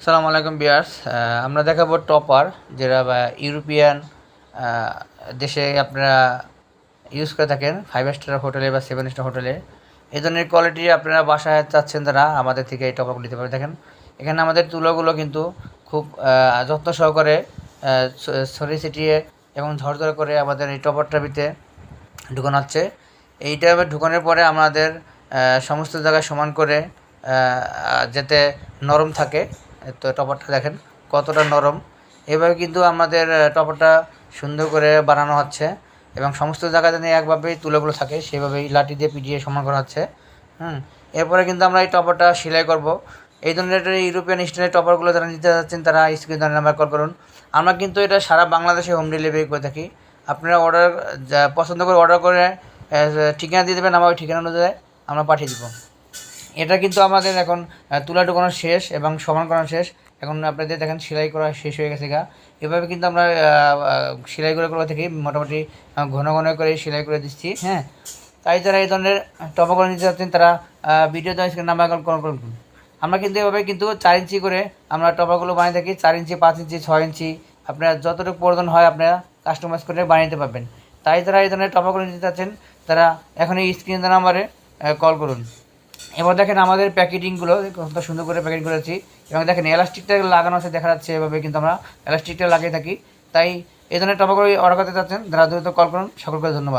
সালামু আলাইকুম বিয়ার্স। আমরা দেখাবো টপার, যেটা বা ইউরোপিয়ান দেশে আপনারা ইউজ করে থাকেন 5 স্টার হোটেলে বা 7 স্টার হোটেলে। এই ধরনের কোয়ালিটি আপনারা বাসায় চাচ্ছেন, তারা আমাদের থেকে এই টপারগুলো নিতে পারে। দেখেন এখানে আমাদের তুলোগুলো কিন্তু খুব যত্ন সহকারে ছড়িয়ে ছিটিয়ে এবং ঝরঝরে করে আমাদের এই টপারটার ভিতরে ঢুকানো হচ্ছে। এইটা ঢুকানোর পরে আমাদের সমস্ত জায়গায় সমান করে যাতে নরম থাকে। তো টপারটা দেখেন কতটা নরম। এভাবে কিন্তু আমাদের টপারটা সুন্দর করে বানানো হচ্ছে এবং সমস্ত জায়গায় যেন একভাবেই তুলোগুলো থাকে সেভাবেই লাঠি দিয়ে পিটিয়ে সমান করা হচ্ছে। এরপরে কিন্তু আমরা এই টপারটা সেলাই করব। এই ধরনের ইউরোপিয়ান স্টাইলের টপারগুলো যারা নিতে যাচ্ছেন তারা স্ক্রিন নাম্বার কল করুন। আমরা কিন্তু এটা সারা বাংলাদেশে হোম ডেলিভারি করে থাকি। আপনারা অর্ডার পছন্দ করে অর্ডার করে ঠিকানা দিয়ে দেবেন, আমার ওই ঠিকানা অনুযায়ী আমরা পাঠিয়ে দেবো। এটা কিন্তু আমাদের এখন তুলা ঢোকানো শেষ এবং সমান করানো শেষ। এখন আপনাদের দেখেন সেলাই করা শেষ হয়ে গেছে গা। এভাবে কিন্তু আমরা সেলাই করে থাকি, মোটামুটি ঘন ঘন করে সেলাই করে দিচ্ছি। হ্যাঁ, তাই যারা এই ধরনের টপারগুলো নিতে চাচ্ছেন তারা ভিডিওতে নাম্বার কল করুন। আমরা কিন্তু এভাবে কিন্তু 4 ইঞ্চি করে আমরা টপারগুলো বানিয়ে থাকি। 4 ইঞ্চি, 5 ইঞ্চি, 6 ইঞ্চি আপনার যতটুকু প্রয়োজন হয় আপনারা কাস্টমাইজ করে বানিয়ে নিতে পারবেন। তাই যারা এই ধরনের টপারগুলো নিতে চাচ্ছেন তারা এখন এই স্ক্রিন নাম্বারে কল করুন। এবার দেখেন আমাদের প্যাকেটিংগুলো কত সুন্দর করে প্যাকেটিং করেছি এবং দেখেন এলাস্টিকটা লাগানো আছে দেখা যাচ্ছে। এভাবে কিন্তু আমরা এলাস্টিকটা লাগিয়ে থাকি। তাই এই ধরনের টপারগুলো অর্ডার করতে চাচ্ছেন তারা দ্রুত কল করুন। সকলকে ধন্যবাদ।